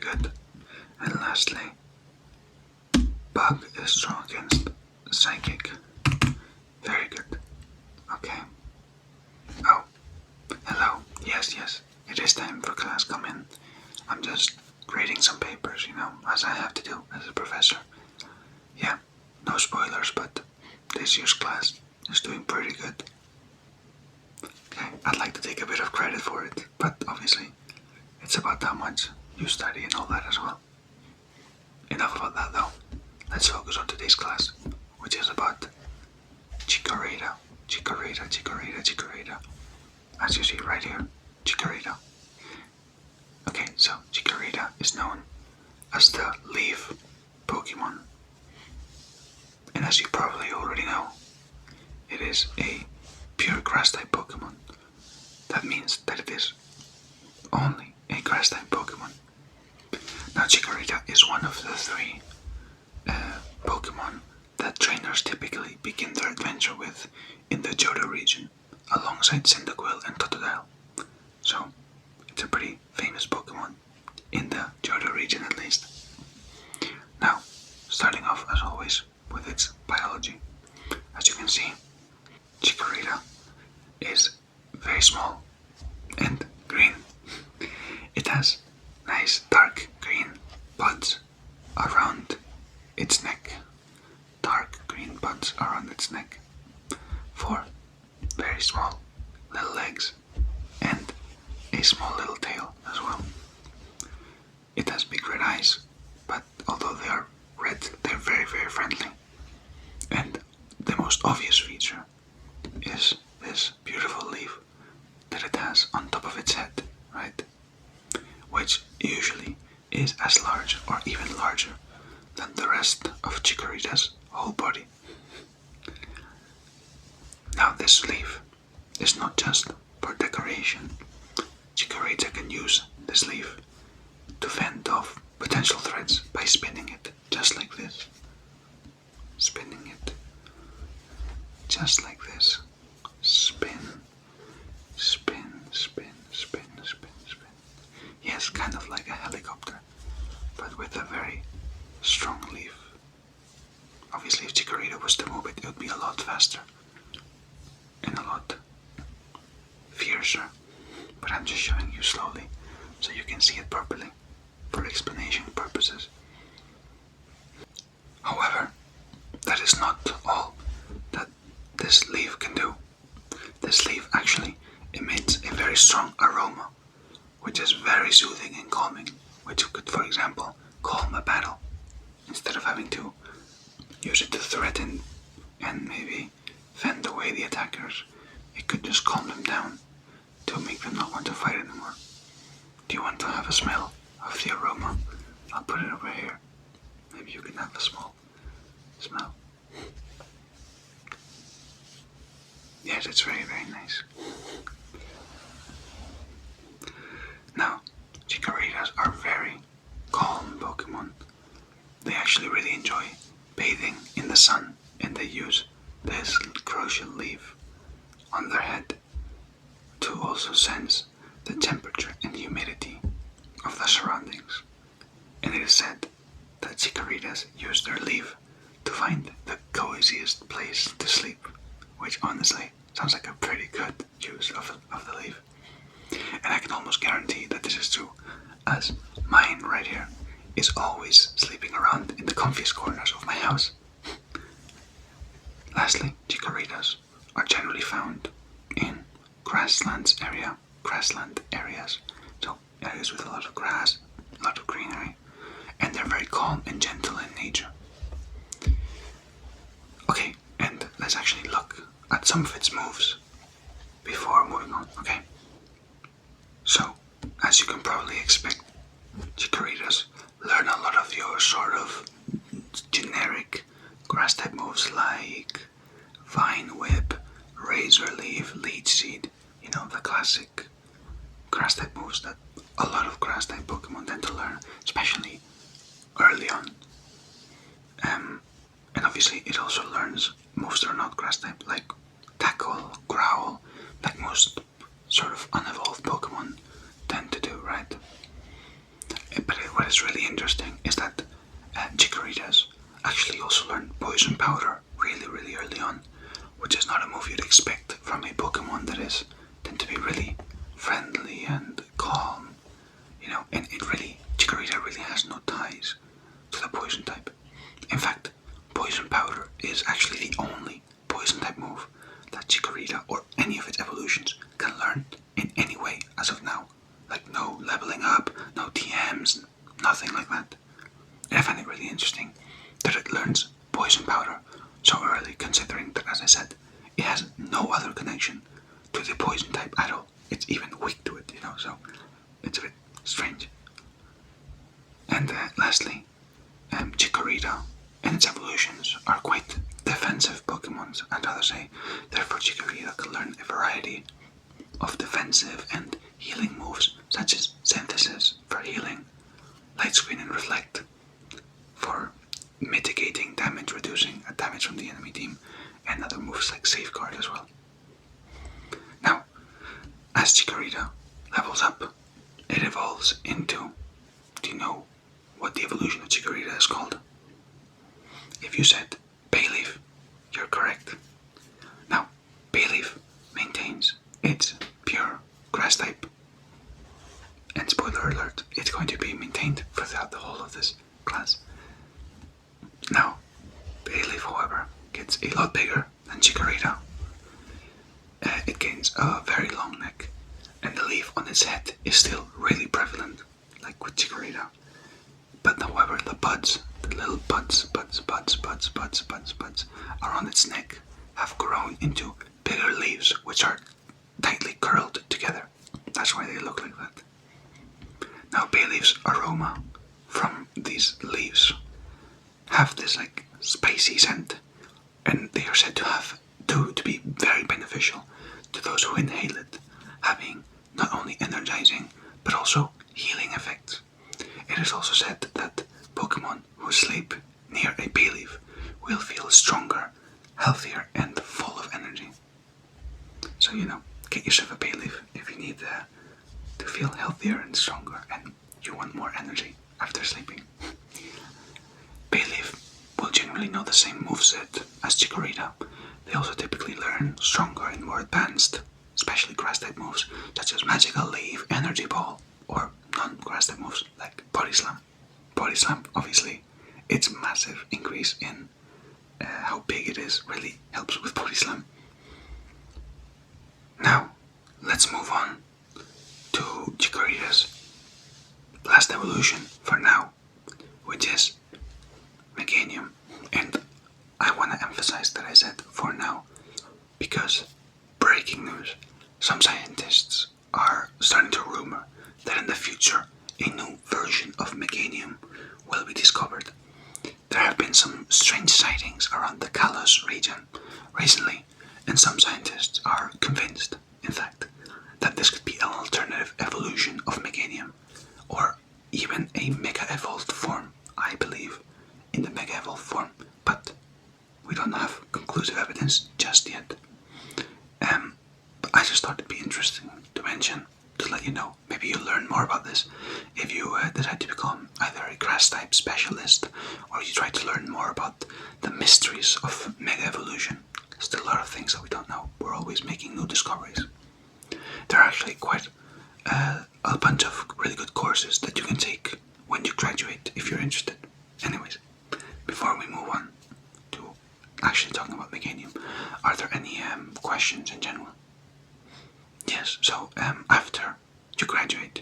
good. And lastly, Bug is strong against Psychic. Very good. Okay. Oh, hello. Yes. It is time for class. Come in. I'm just grading some papers, as I have to do as a professor. Yeah, no spoilers, but this year's class is doing pretty good. Okay, I'd like to take a bit of credit for it, but obviously it's about how much you study and all that as well. Enough about that though. Let's focus on today's class, which is about Chikorita. As you see right here, Chikorita. Okay, so Chikorita is known as the Leaf Pokemon. And as you probably already know, it is a pure grass-type Pokemon. That means that it is only a grass-type Pokemon. Now Chikorita is one of the three Pokemon that trainers typically begin their adventure with in the Johto region, alongside Cyndaquil and Totodile. So, it's a pretty famous Pokemon, in the Johto region at least. Now, starting off as always with its biology. As you can see, Chikorita is very small and green. It has nice dark green buds around its neck. Four very small little legs and a small little tail as well. It has big red eyes, but although they are red, they're very, very friendly. And the most obvious feature is this beautiful leaf that it has on top of its head, right? Which usually is as large or even larger than the rest of Chikorita's whole body. Now this leaf is not just for decoration. Chikorita can use this leaf to fend off potential threats by spinning it just like this. Spinning it just like this. Spin. Yes, kind of like a helicopter, but with a very strong leaf. Obviously if Chikorita was to move it, it would be a lot faster and a lot fiercer, but I'm just showing you slowly so you can see it properly for explanation purposes. However, that is not all that this leaf can do. This leaf actually emits a very strong aroma, which is very soothing and calming, which could, for example, calm a battle instead of having to use it to threaten and maybe fend away the attackers. It could just calm them down to make them not want to fight anymore. Do you want to have a smell of the aroma? I'll put it over here. Maybe you can have a small smell. Yes, it's very, very nice. Now, Chikoritas are very calm Pokemon. They actually really enjoy bathing in the sun, and they use this crucial leaf on their head to also sense the temperature and humidity of the surroundings. And it is said that Chikoritas use their leaf to find the coziest place to sleep, which honestly sounds like a pretty good use of the leaf. And I can almost guarantee that this is true, as mine right here is always sleeping around in the comfiest corners of my house. Lastly, Chikoritas are generally found in grassland areas, so areas with a lot of grass, a lot of greenery, and they're very calm and gentle in nature. Okay, and let's actually look at some of its moves before moving on, okay? So, as you can probably expect, Chikoritas learn a lot of your sort of generic grass-type moves like Vine Whip, Razor Leaf, Leech Seed, the classic grass-type moves that a lot of grass-type Pokemon tend to learn, especially early on. And obviously it also learns moves that are not grass-type, like Tackle, Growl, like most sort of unevolved Pokemon tend to do, right? But what what is really interesting is that Chikoritas actually also learn Poison Powder really early on, which is not a move you'd expect from a Pokemon that is tend to be really friendly and calm, and Chikorita really has no ties to the Poison type. In fact, Poison Powder is actually the only Poison type move that Chikorita or any of its evolutions can learn in any way as of now. Like no leveling up, no TMs, nothing like that. And I find it really interesting that it learns Poison Powder so early, considering that, as I said, it has no other connection to the Poison type at all. It's even weak to it, so it's a bit strange. And lastly, Chikorita and its evolutions are quite defensive Pokemons, I'd rather say. Therefore, Chikorita can learn a variety of defensive and healing moves, such as Synthesis for healing, Light Screen and Reflect for mitigating damage, reducing damage from the enemy team, and other moves like Safeguard as well. Now, as Chikorita levels up, it evolves into, do you know what the evolution of Chikorita is called? If you said Bayleef, you're correct. Now, Bayleef maintains its pure grass type. And spoiler alert, it's going to be maintained throughout the whole of this class. Now, Bayleef, however, gets a lot bigger than Chikorita. It gains a very long neck, and the leaf on its head is still really prevalent, like with Chikorita. But however, the buds, the little buds are on its neck, have grown into bigger leaves, which are tightly curled together. That's why they look like that. Now, Bayleef's aroma from these leaves have this like spicy scent, and they are said to be very beneficial to those who inhale it, having not only energizing but also healing effects. It is also said that Pokemon who sleep near a Bayleef will feel stronger, healthier, and full of energy. So get yourself a Bayleef if you need to feel healthier and stronger, and you want more energy after sleeping. Bayleef will generally know the same moveset as Chikorita. They also typically learn stronger and more advanced, especially grass-type moves, such as Magical Leaf, Energy Ball, or non-grass-type moves like Body Slam. Body Slam, obviously, its massive increase in how big it is really helps with Body Slam. Now, let's move on to Chikorita's last evolution for now, which is Meganium. And I want to emphasize that I said for now, because breaking news, some scientists are starting to rumor that in the future a new version of Meganium will be discovered. There have been some strange sightings around the Kalos region recently, and some scientists are convinced, in fact, that this could be an alternative evolution of Meganium, or even a Mega Evolved form, I believe, in the Mega Evolved form, but we don't have conclusive evidence just yet. But I just thought it'd be interesting to mention, to let you know. Maybe you'll learn more about this if you decide to become either a grass-type specialist, or you try to learn more about the mysteries of Mega Evolution. Still a lot of things that we don't know. We're always making new discoveries. There are actually quite a bunch of really good courses that you can take when you graduate if you're interested. Anyways, before we move on to actually talking about Meganium, are there any questions in general? Yes, so after you graduate,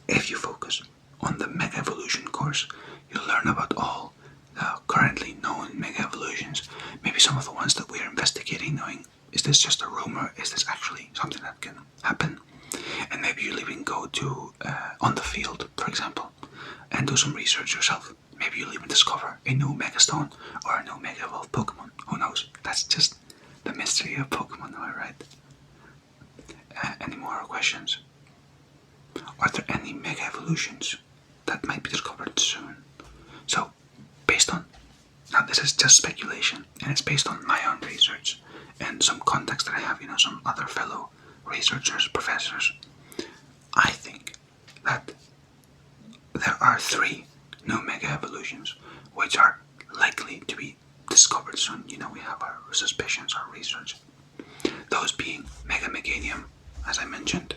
if you focus on the Mega Evolution course, you'll learn about all the currently known Mega Evolutions, maybe some of the ones that we're investigating, knowing, is this just a rumor, is this actually something that can happen? And maybe you'll even go to, on the field, for example, and do some research yourself. Maybe you'll even discover a new Megastone or a new Mega Evolved Pokemon. Who knows? That's just the mystery of Pokemon, am I right? Any more questions? Are there any Mega Evolutions that might be discovered soon? So, based on, now this is just speculation, and it's based on my own research and some contacts that I have, some other fellow researchers, professors. I think that there are 3 new Mega Evolutions, which are likely to be discovered soon. We have our suspicions, our research. Those being Mega Meganium, as I mentioned,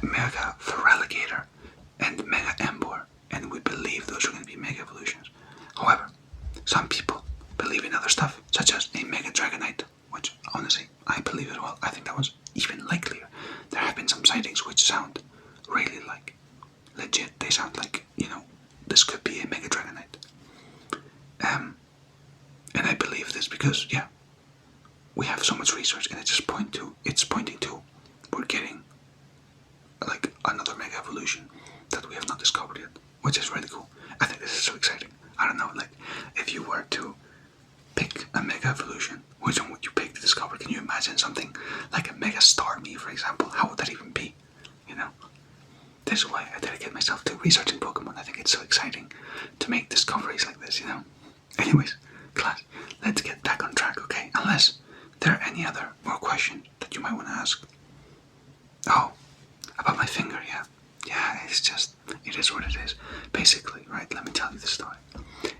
Mega Feraligatr, and Mega Embor, and we believe those are going to be Mega Evolutions. However, some people believe in other stuff, such as a Mega Dragonite, which honestly I believe as well. I think that was even likelier. There have been some sightings which sound really like legit. They sound like, this could be a Mega Dragonite. And I believe this because, we have so much research, and it's pointing to we're getting like another Mega Evolution that we have not discovered yet, which is really cool. I think this is so exciting. I don't know, like, if you were to pick a Mega Evolution, which one would you pick to discover? Can you imagine something like a Mega Starmie, for example? How would that even be? This is why I dedicate myself to researching Pokemon. I think it's so exciting to make discoveries like this, Anyways, class, let's get back on track, okay? Unless there are any other more questions that you might want to ask. Oh, about my finger, yeah. Yeah, it is what it is. Basically, right, let me tell you the story.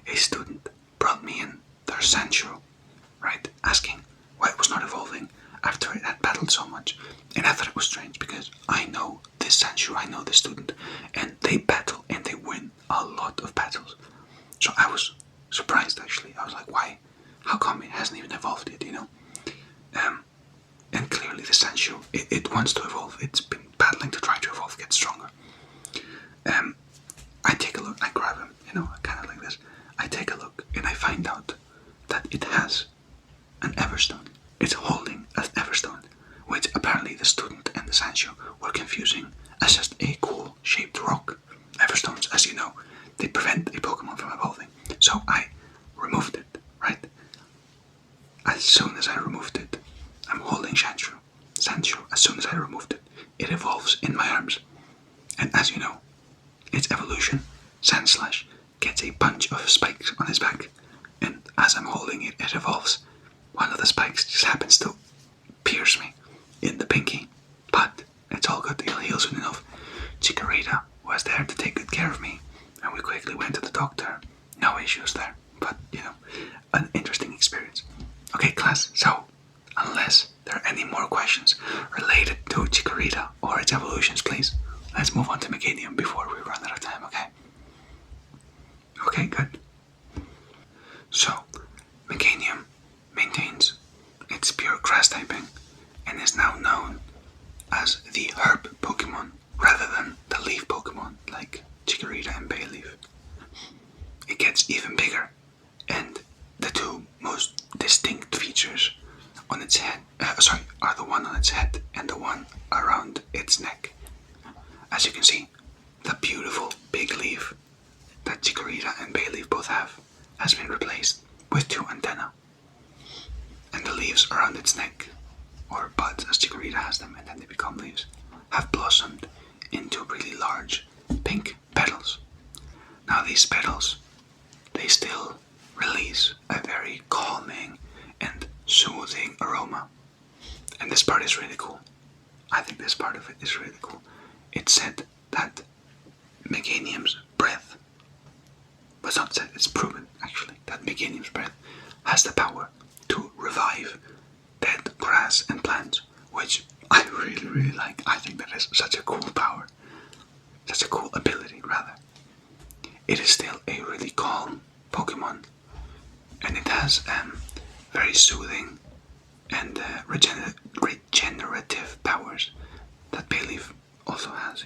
A student brought me in their Sandshrew, right, asking why it was not evolving after it had battled so much. And I thought it was strange because I know this Sandshrew, I know this student, and they battle and they win a lot of battles. So I was surprised, actually. I was like, why? How come it hasn't even evolved yet, And clearly the Sandshrew, it wants to evolve. It's been battling to try to evolve, get stronger. I take a look, I grab him, kind of like this. I take a look and I find out that it has an Everstone. It's holding an Everstone, which apparently the student and the Sandshrew were confusing as just a cool shaped rock. Everstones, as you know, they prevent a Pokemon from evolving. So I removed it, right? As soon as I removed it, I'm holding Sandshrew. As soon as I removed it, it evolves in my arms. And as you know, its evolution, Sandslash, gets a bunch of spikes on his back. And as I'm holding it, it evolves. One of the spikes just happens to pierce me in the pinky. But it's all good, it'll heal soon enough. Chikorita was there to take good care of me, and we quickly went to the doctor. No issues there, but an interesting experience. Okay, class, so unless there are any more questions related to Chikorita or its evolutions, please, let's move on to Meganium before we run out of time, okay? Okay, good. So, Meganium maintains its pure grass typing and is now known as the herb Pokemon rather than the leaf Pokemon like Chikorita and Bayleef. It gets even bigger, and the 2 most distinct features on its head, are the one on its head and the one around its neck. As you can see, the beautiful big leaf that Chikorita and Bayleef both have has been replaced with 2 antennae. And the leaves around its neck, or buds as Chikorita has them, and then they become leaves, have blossomed into really large pink petals. Now these petals, they still release a very calming and soothing aroma. And this part is really cool. I think this part of it is really cool. It's said that Meganium's breath, but it's not said, it's proven actually, that Meganium's breath has the power to revive dead grass and plants, which I really, really like. I think that is such a cool power. Such a cool ability, rather. It is still a really calm Pokemon, and it has very soothing and regenerative powers that Bayleef also has,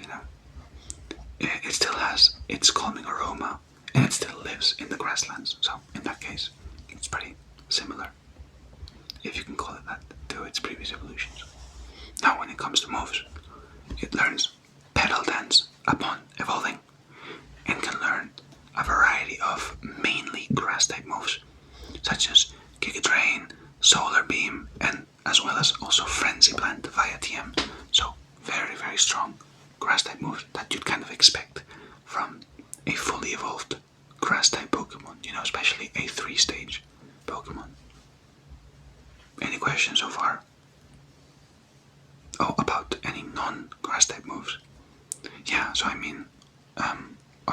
It still has its calming aroma, and it still lives in the grasslands, so in that case, it's pretty similar, if you can call it that, to its previous evolutions. Now when it comes to moves, it learns Petal Dance upon evolving, and can learn a variety of mainly grass-type moves, such as Giga Drain, Solar Beam, and as well as also Frenzy Plant via TM. So very, very strong grass-type moves that you'd kind of expect from a fully evolved grass-type Pokemon, especially a 3-stage Pokemon. Any questions so far? Oh, about any non-grass type moves? Yeah, so I mean,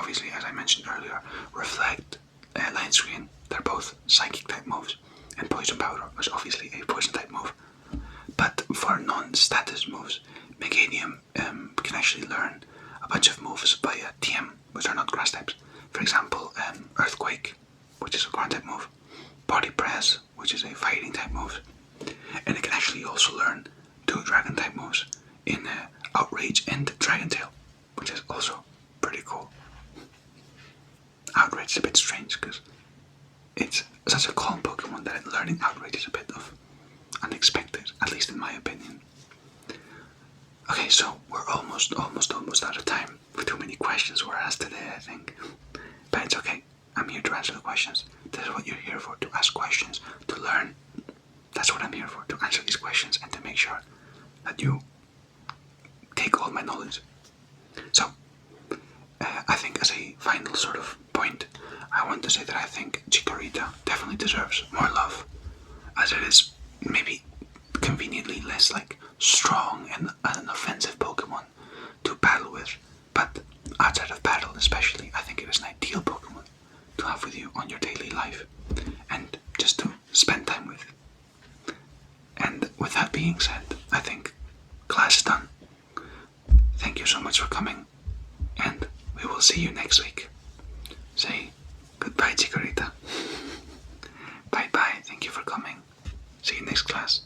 obviously, as I mentioned earlier, Reflect, Light Screen, they're both Psychic type moves, and Poison Powder is obviously a Poison type move. But for non-status moves, Meganium can actually learn a bunch of moves via TM, which are not grass types. For example, Earthquake, which is a ground type move, Body Press, which is a fighting type move, and it can actually also learn 2 dragon type moves in Outrage and Dragon Tail, which is also pretty cool. Outrage is a bit strange because it's such a calm Pokemon that learning Outrage is a bit of unexpected, at least in my opinion. Okay, so we're almost out of time. Too many questions were asked today, I think. But it's okay. I'm here to answer the questions. This is what you're here for, to ask questions, to learn. That's what I'm here for, to answer these questions and to make sure that you take all my knowledge. So, I think as a final sort of point, I want to say that I think Chikorita definitely deserves more love, as it is maybe conveniently less like strong and an offensive Pokemon to battle with, but outside of battle especially, I think it is an ideal Pokemon to have with you on your daily life and just to spend time with. And with that being said, I think class is done. Thank you so much for coming, and we will see you next week. Say goodbye, Chikorita. Bye bye, thank you for coming. See you next class.